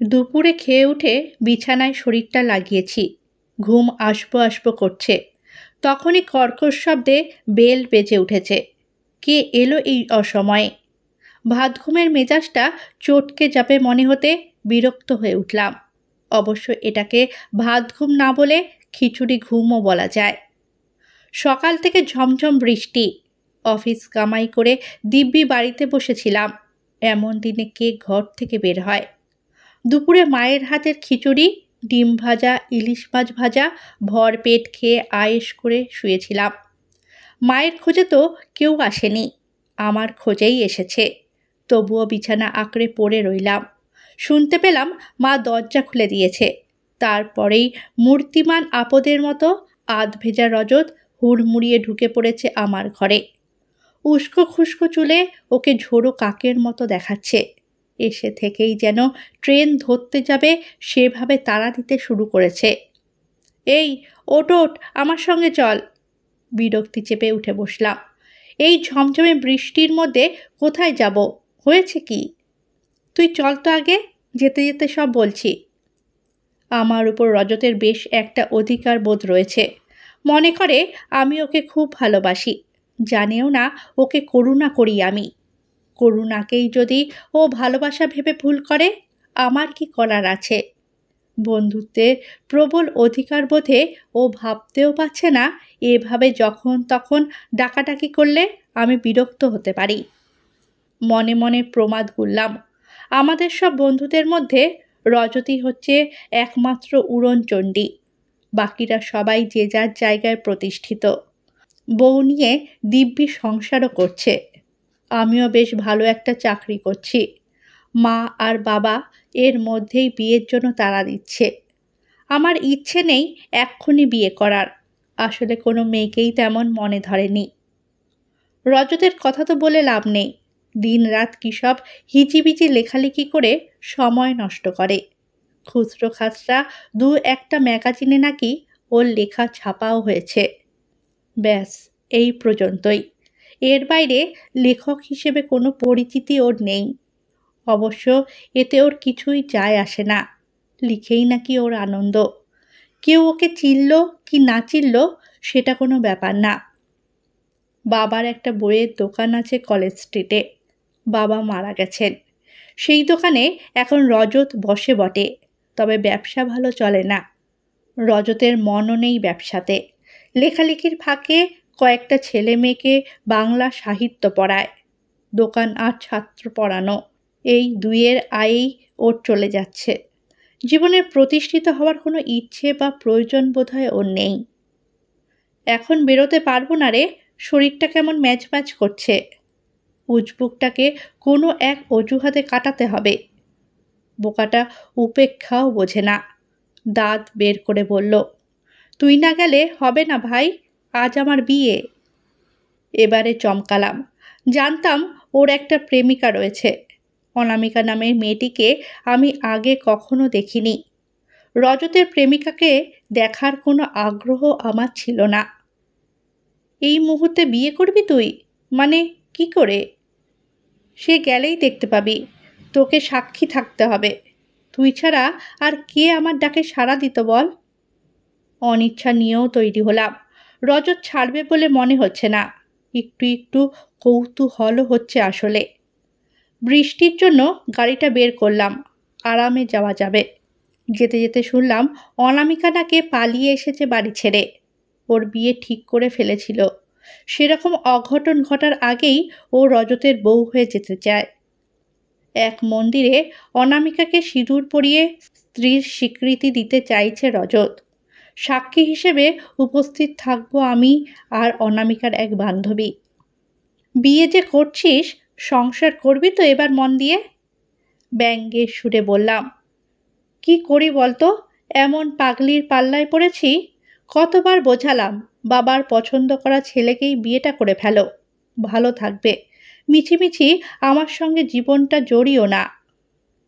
দুপুরে খেয়ে উঠে বিছানায় শরীরটা লাগিয়েছি। ঘুম আসবো আসবো করছে। তখনই কর্কশ শব্দে বেল বেজে উঠেছে। কে এলো এই অসময়ে? ভাত ঘুমের মেজাজটা চটকে যাবে মনে হতে বিরক্ত হয়ে উঠলাম। অবশ্য এটাকে ভাত ঘুম না বলে খিচুড়ি ঘুমও বলা যায়। সকাল থেকে ঝমঝম বৃষ্টি। অফিস কামাই করে দিব্যি বাড়িতে বসেছিলাম। এমন দিনে কে ঘর থেকে বের হয়? দুপুরে মায়ের হাতের খিচুড়ি, ডিম ভাজা, ইলিশ মাছ ভাজা ভরপেট খেয়ে আয়েশ করে শুয়েছিলাম। মায়ের খোঁজে তো কেউ আসেনি, আমার খোঁজেই এসেছে। তবুও বিছানা আঁকড়ে পড়ে রইলাম। শুনতে পেলাম মা দরজা খুলে দিয়েছে। তারপরেই মূর্তিমান আপদের মতো আধভেজা রজত হুড়মুড়িয়ে ঢুকে পড়েছে আমার ঘরে। উস্কো খুস্কো চুলে ওকে ঝোড়ো কাকের মতো দেখাচ্ছে। এসে থেকেই যেন ট্রেন ধরতে যাবে সেভাবে তাড়া দিতে শুরু করেছে। এই ওঠ ওঠ, আমার সঙ্গে চল। বিরক্তি চেপে উঠে বসলাম। এই ঝমঝমে বৃষ্টির মধ্যে কোথায় যাব? হয়েছে কি? তুই চল তো আগে, যেতে যেতে সব বলছি। আমার উপর রজতের বেশ একটা অধিকার বোধ রয়েছে। মনে করে আমি ওকে খুব ভালোবাসি। জানেও না ওকে করুণা করি আমি। করুণাকেই যদি ও ভালোবাসা ভেবে ভুল করে, আমার কি করার আছে? বন্ধুত্বের প্রবল অধিকার বোধে ও ভাবতেও পারছে না এভাবে যখন তখন ডাকাডাকি করলে আমি বিরক্ত হতে পারি। মনে মনে প্রমাদ গুনলাম, আমাদের সব বন্ধুদের মধ্যে রজতই হচ্ছে একমাত্র উড়নচণ্ডী। বাকিরা সবাই যে যার জায়গায় প্রতিষ্ঠিত। বউ নিয়ে দিব্যি সংসারও করছে। আমিও বেশ ভালো একটা চাকরি করছি। মা আর বাবা এর মধ্যেই বিয়ের জন্য তাড়া দিচ্ছে। আমার ইচ্ছে নেই এক্ষুনি বিয়ে করার। আসলে কোনো মেয়েকেই তেমন মনে ধরেনি। রজতের কথা তো বলে লাভ নেই। দিনরাত কী সব হিজিবিজি লেখালেখি করে সময় নষ্ট করে। খুচরো খাচরা দু একটা ম্যাগাজিনে নাকি ওর লেখা ছাপাও হয়েছে। ব্যাস, এই পর্যন্তই। এর বাইরে লেখক হিসেবে কোনো পরিচিতি ওর নেই। অবশ্য এতে ওর কিছুই যায় আসে না। লিখেই নাকি ওর আনন্দ। কেউ ওকে চিনল কি না চিনল সেটা কোনো ব্যাপার না। বাবার একটা বইয়ের দোকান আছে কলেজ স্ট্রিটে। বাবা মারা গেছেন। সেই দোকানে এখন রজত বসে বটে, তবে ব্যবসা ভালো চলে না। রজতের মনও নেই ব্যবসাতে। লেখালেখির ফাঁকে কয়েকটা ছেলে মেয়েকে বাংলা সাহিত্য পড়ায়। দোকান আর ছাত্র পড়ানো, এই দুইয়ের আয়েই ওর চলে যাচ্ছে। জীবনের প্রতিষ্ঠিত হওয়ার কোনো ইচ্ছে বা প্রয়োজন বোধহয় ওর নেই। এখন বেরোতে পারবো না রে, শরীরটা কেমন ম্যাচ ম্যাচ করছে। উজবুকটাকে কোনো এক অজুহাতে কাটাতে হবে। বোকাটা উপেক্ষাও বোঝে না। দাঁত বের করে বলল, তুই না গেলে হবে না ভাই, আজ আমার বিয়ে। এবারে চমকালাম। জানতাম ওর একটা প্রেমিকা রয়েছে। অনামিকা নামের মেয়েটিকে আমি আগে কখনো দেখিনি। রজতের প্রেমিকাকে দেখার কোনো আগ্রহ আমার ছিল না। এই মুহূর্তে বিয়ে করবি তুই? মানে কি করে? সে গেলেই দেখতে পাবি। তোকে সাক্ষী থাকতে হবে। তুই ছাড়া আর কে আমার ডাকে সাড়া দিত বল? অনিচ্ছা নিয়েও তৈরি হলাম। রজত ছাড়বে বলে মনে হচ্ছে না। একটু একটু কৌতূহলও হচ্ছে আসলে। বৃষ্টির জন্য গাড়িটা বের করলাম। আরামে যাওয়া যাবে। যেতে যেতে শুনলাম অনামিকা নাকি পালিয়ে এসেছে বাড়ি ছেড়ে। ওর বিয়ে ঠিক করে ফেলেছিল। সেরকম অঘটন ঘটার আগেই ও রজতের বউ হয়ে যেতে চায়। এক মন্দিরে অনামিকাকে সিঁদুর পরিয়ে স্ত্রীর স্বীকৃতি দিতে চাইছে রজত। সাক্ষী হিসেবে উপস্থিত থাকবো আমি আর অনামিকার এক বান্ধবী। বিয়ে যে করছিস, সংসার করবি তো এবার মন দিয়ে? ব্যঙ্গের সুরে বললাম। কি করি বলতো, এমন পাগলির পাল্লায় পড়েছি। কতবার বোঝালাম বাবার পছন্দ করা ছেলেকেই বিয়েটা করে ফেলো, ভালো থাকবে, মিছিমিছি আমার সঙ্গে জীবনটা জড়িও না।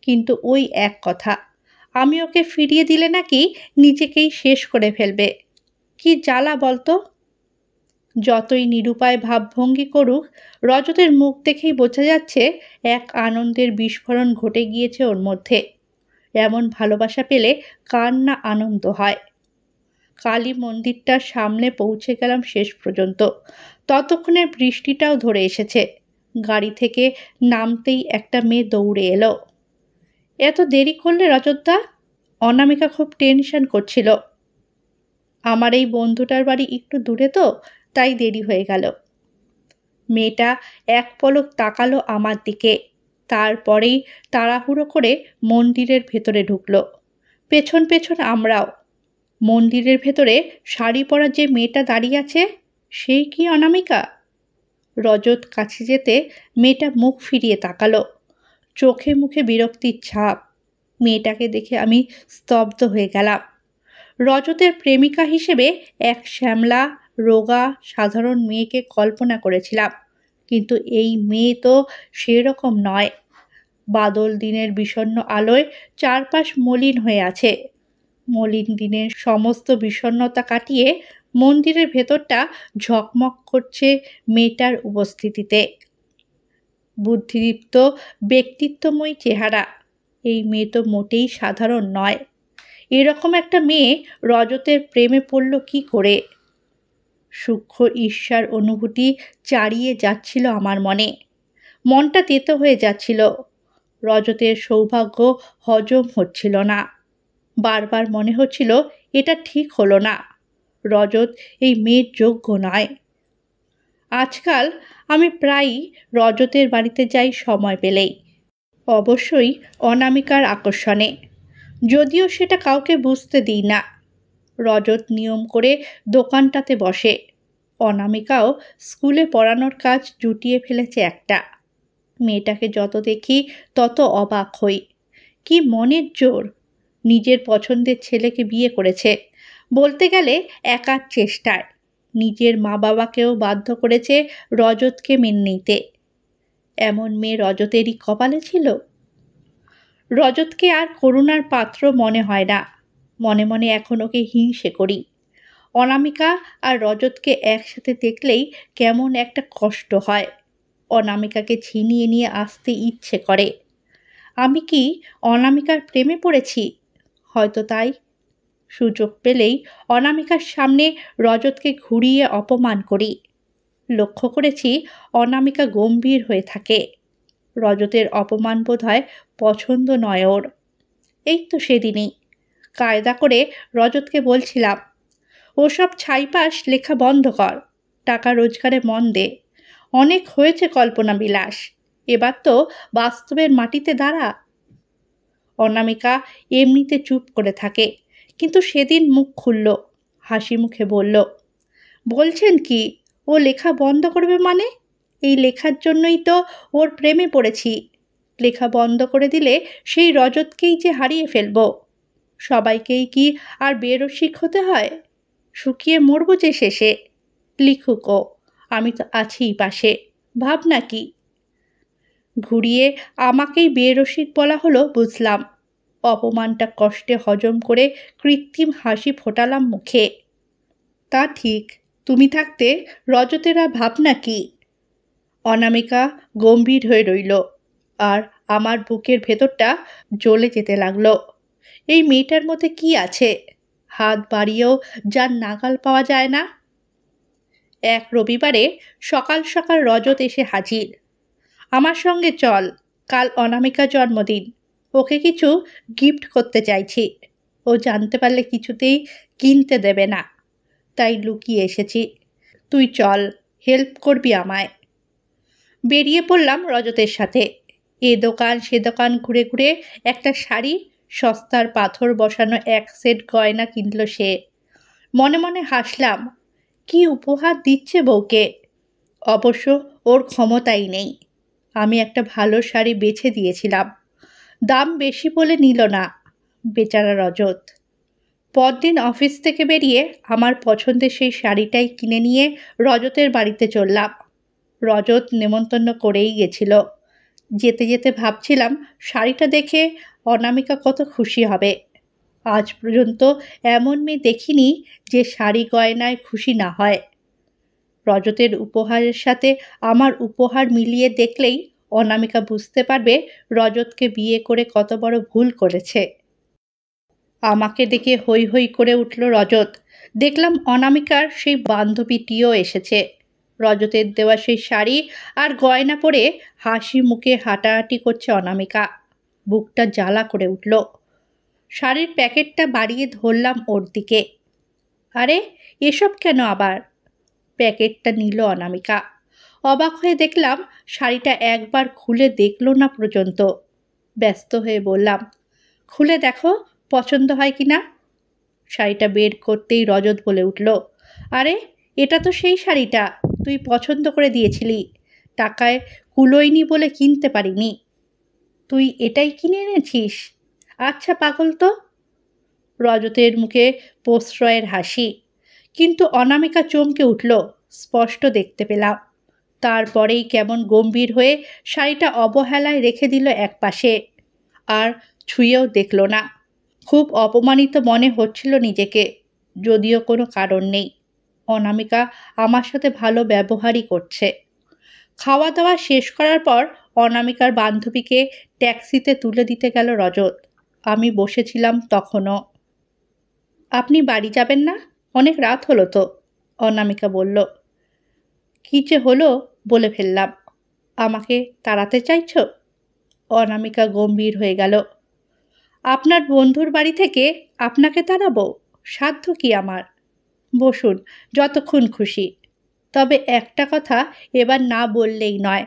কিন্তু ওই এক কথা, আমি ওকে ফিরিয়ে দিলে নাকি নিজেকেই শেষ করে ফেলবে। কি জ্বালা বলতো। যতই নিরুপায় ভাবভঙ্গি করুক, রজতের মুখ দেখেই বোঝা যাচ্ছে এক আনন্দের বিস্ফোরণ ঘটে গিয়েছে ওর মধ্যে। এমন ভালোবাসা পেলে কার না আনন্দ হয়। কালী মন্দিরটার সামনে পৌঁছে গেলাম শেষ পর্যন্ত। ততক্ষণে বৃষ্টিটাও ধরে এসেছে। গাড়ি থেকে নামতেই একটা মেয়ে দৌড়ে এলো। এত দেরি করলে রজতদা? অনামিকা খুব টেনশন করছিল। আমার এই বন্ধুটার বাড়ি একটু দূরে তো, তাই দেরি হয়ে গেল। মেয়েটা এক পলক তাকালো আমার দিকে, তারপরেই তাড়াহুড়ো করে মন্দিরের ভেতরে ঢুকলো। পেছন পেছন আমরাও। মন্দিরের ভেতরে শাড়ি পরা যে মেয়েটা দাঁড়িয়ে আছে, সেই কি অনামিকা? রজত কাছে যেতে মেয়েটা মুখ ফিরিয়ে তাকালো, চোখে মুখে বিরক্তির ছাপ। মেয়েটাকে দেখে আমি স্তব্ধ হয়ে গেলাম। রজতের প্রেমিকা হিসেবে এক শ্যামলা, রোগা, সাধারণ মেয়েকে কল্পনা করেছিলাম, কিন্তু এই মেয়ে তো সেরকম নয়। বাদল দিনের বিষণ্ণ আলোয় চারপাশ মলিন হয়ে আছে। মলিন দিনের সমস্ত বিষণ্ণতা কাটিয়ে মন্দিরের ভেতরটা ঝকমক করছে মেয়েটার উপস্থিতিতে। বুদ্ধিদীপ্ত, ব্যক্তিত্বময়ী চেহারা। এই মেয়ে তো মোটেই সাধারণ নয়। এরকম একটা মেয়ে রজতের প্রেমে পড়ল কি করে? সূক্ষ্ম ঈর্ষার অনুভূতি চারিয়ে যাচ্ছিল আমার মনে। মনটা তেতো হয়ে যাচ্ছিল। রজতের সৌভাগ্য হজম হচ্ছিল না। বারবার মনে হচ্ছিল এটা ঠিক হলো না। রজত এই মেয়ের যোগ্য নয়। আজকাল আমি প্রায়ই রজতের বাড়িতে যাই সময় পেলেই, অবশ্যই অনামিকার আকর্ষণে, যদিও সেটা কাউকে বুঝতে দিই না। রজত নিয়ম করে দোকানটাতে বসে। অনামিকাও স্কুলে পড়ানোর কাজ জুটিয়ে ফেলেছে একটা। মেয়েটাকে যত দেখি তত অবাক হই। কি মনের জোর! নিজের পছন্দের ছেলেকে বিয়ে করেছে, বলতে গেলে একার চেষ্টায়। নিজের মা বাবাকেও বাধ্য করেছে রজতকে মেনে নিতে। এমন মেয়ে রজতেরই কপালে ছিল। রজতকে আর করুণার পাত্র মনে হয় না। মনে মনে এখন ওকে হিংসে করি। অনামিকা আর রজতকে একসাথে দেখলেই কেমন একটা কষ্ট হয়। অনামিকাকে ছিনিয়ে নিয়ে আসতে ইচ্ছে করে। আমি কি অনামিকার প্রেমে পড়েছি? হয়তো তাই। সুযোগ পেলেই অনামিকার সামনে রজতকে ঘুরিয়ে অপমান করি। লক্ষ্য করেছি অনামিকা গম্ভীর হয়ে থাকে। রজতের অপমান বোধ হয় পছন্দ নয় ওর। এই তো সেদিনই কায়দা করে রজতকে বলছিলাম, ওসব ছাইপাশ লেখা বন্ধ কর, টাকা রোজগারে মন দে। অনেক হয়েছে কল্পনা বিলাস, এবার তো বাস্তবের মাটিতে দাঁড়া। অনামিকা এমনিতে চুপ করে থাকে, কিন্তু সেদিন মুখ খুলল, হাসি মুখে বলল, বলছেন কি ও লেখা বন্ধ করবে মানে? এই লেখার জন্যই তো ওর প্রেমে পড়েছি। লেখা বন্ধ করে দিলে সেই রজতকেই যে হারিয়ে ফেলব। সবাইকেই কি আর বেরসিক হতে হয়? শুকিয়ে মরবো যে শেষে। লিখুক ও, আমি তো আছিই পাশে, ভাবনা কি? ঘুরিয়ে আমাকেই বেরসিক বলা হলো বুঝলাম। অপমানটা কষ্টে হজম করে কৃত্রিম হাসি ফোটালাম মুখে। তা ঠিক, তুমি থাকতে রজতেরা ভাবনা কি? অনামিকা গম্ভীর হয়ে রইল, আর আমার বুকের ভেতরটা জ্বলে যেতে লাগলো। এই মেয়েটার মধ্যে কি আছে? হাত বাড়িয়েও যার নাগাল পাওয়া যায় না। এক রবিবারে সকাল সকাল রজত এসে হাজির। আমার সঙ্গে চল, কাল অনামিকার জন্মদিন, ওকে কিছু গিফট করতে চাইছি। ও জানতে পারলে কিছুতেই কিনতে দেবে না, তাই লুকিয়ে এসেছি। তুই চল, হেল্প করবি আমায়। বেরিয়ে পড়লাম রজতের সাথে। এ দোকান সে দোকান ঘুরে ঘুরে একটা শাড়ি, সস্তার পাথর বসানো এক সেট গয়না কিনল সে। মনে মনে হাসলাম, কি উপহার দিচ্ছে বউকে। অবশ্য ওর ক্ষমতাই নেই। আমি একটা ভালো শাড়ি বেছে দিয়েছিলাম, দাম বেশি বলে নিল না বেচারা রজত। পরদিন অফিস থেকে বেরিয়ে আমার পছন্দের সেই শাড়িটাই কিনে নিয়ে রজতের বাড়িতে চললাম। রজত নেমন্তন্ন করেই গেছিল। যেতে যেতে ভাবছিলাম শাড়িটা দেখে অনামিকা কত খুশি হবে। আজ পর্যন্ত এমন মেয়ে দেখিনি যে শাড়ি গয়নায় খুশি না হয়। রজতের উপহারের সাথে আমার উপহার মিলিয়ে দেখলেই অনামিকা বুঝতে পারবে রজতকে বিয়ে করে কত বড় ভুল করেছে। আমাকে দেখে হৈ হৈ করে উঠল রজত। দেখলাম অনামিকার সেই বান্ধবীটিও এসেছে। রজতের দেওয়া সেই শাড়ি আর গয়না পরে হাসি মুখে হাঁটাহাঁটি করছে অনামিকা। বুকটা জ্বালা করে উঠল। শাড়ির প্যাকেটটা বাড়িয়ে ধরলাম ওর দিকে। আরে এসব কেন আবার? প্যাকেটটা নিল অনামিকা। অবাক হয়ে দেখলাম শাড়িটা একবার খুলে দেখলো না পর্যন্ত। ব্যস্ত হয়ে বললাম, খুলে দেখো পছন্দ হয় কি না। শাড়িটা বের করতেই রজত বলে উঠল, আরে এটা তো সেই শাড়িটা তুই পছন্দ করে দিয়েছিলি, টাকায় কুলোয়নি বলে কিনতে পারিনি। তুই এটাই কিনে এনেছিস? আচ্ছা পাগল তো। রজতের মুখে প্রশ্রয়ের হাসি, কিন্তু অনামিকা চমকে উঠল। স্পষ্ট দেখতে পেলাম। তারপরেই কেমন গম্ভীর হয়ে শাড়িটা অবহেলায় রেখে দিল একপাশে, আর ছুঁয়েও দেখল না। খুব অপমানিত মনে হচ্ছিল নিজেকে, যদিও কোনো কারণ নেই। অনামিকা আমার সাথে ভালো ব্যবহারই করছে। খাওয়া দাওয়া শেষ করার পর অনামিকার বান্ধবীকে ট্যাক্সিতে তুলে দিতে গেল রজত। আমি বসেছিলাম তখনও। আপনি বাড়ি যাবেন না? অনেক রাত হলো তো, অনামিকা বলল। কী যে হলো বলে ফেললাম। আমাকে তাড়াতে চাইছ? অনামিকা গম্ভীর হয়ে গেল। আপনার বন্ধুর বাড়ি থেকে আপনাকে তাড়াবো? সাধ্য কি আমার? বসুন, যতক্ষণ খুশি। তবে একটা কথা এবার না বললেই নয়।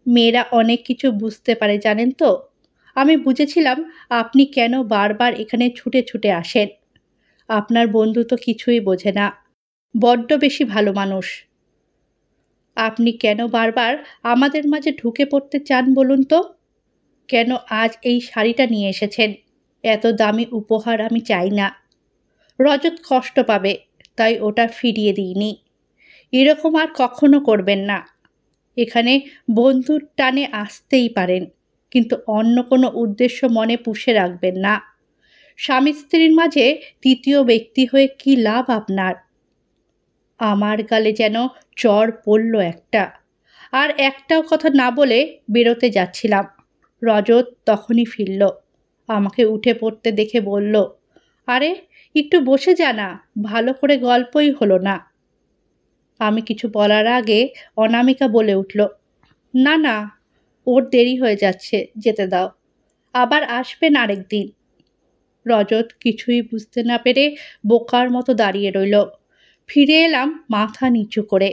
মেয়েরা অনেক কিছু বুঝতে পারে জানেন তো। আমি বুঝেছিলাম আপনি কেন বারবার এখানে ছুটে ছুটে আসেন। আপনার বন্ধু তো কিছুই বোঝে না, বড্ড বেশি ভালো মানুষ। আপনি কেন বারবার আমাদের মাঝে ঢুকে পড়তে চান বলুন তো? কেন আজ এই শাড়িটা নিয়ে এসেছেন? এত দামি উপহার আমি চাই না। রজত কষ্ট পাবে, তাই ওটা ফিরিয়ে দিইনি। এরকম আর কখনো করবেন না। এখানে বন্ধুর টানে আসতেই পারেন, কিন্তু অন্য কোনো উদ্দেশ্য মনে পুষে রাখবেন না। স্বামী স্ত্রীর মাঝে তৃতীয় ব্যক্তি হয়ে কী লাভ আপনার? আমার গালে যেন চড় পড়ল একটা। আর একটাও কথা না বলে বেরোতে যাচ্ছিলাম। রজত তখনই ফিরল। আমাকে উঠে পড়তে দেখে বলল, আরে একটু বসে যা না, ভালো করে গল্পই হলো না। আমি কিছু বলার আগে অনামিকা বলে উঠল, না না, ওর দেরি হয়ে যাচ্ছে, যেতে দাও। আবার আসবেন আরেকদিন। রজত কিছুই বুঝতে না পেরে বোকার মতো দাঁড়িয়ে রইল। ফিরে এলাম মাথা নিচু করে।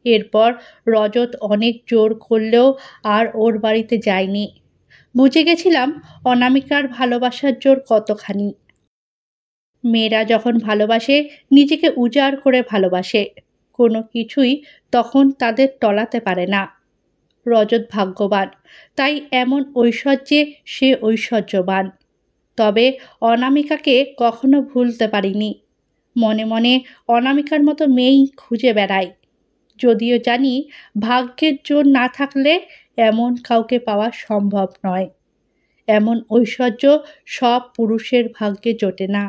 এরপর রজত অনেক জোর করলেও আর ওর বাড়িতে যায়নি। বুঝে গেছিলাম অনামিকার ভালোবাসার জোর কতখানি। মেয়েরা যখন ভালোবাসে নিজেকে উজাড় করে ভালোবাসে, কোনো কিছুই তখন তাদের টলাতে পারে না। রজত ভাগ্যবান, তাই এমন ঐশ্বর্যে সে ঐশ্বর্যবান। তবে অনামিকাকে কখনো ভুলতে পারিনি। মনে মনে অনামিকার মতো মেয়েই খুঁজে বেড়াই, যদিও জানি ভাগ্যের জোর না থাকলে এমন কাউকে পাওয়া সম্ভব নয়। এমন ঐশ্বর্য সব পুরুষের ভাগ্যে জোটে না।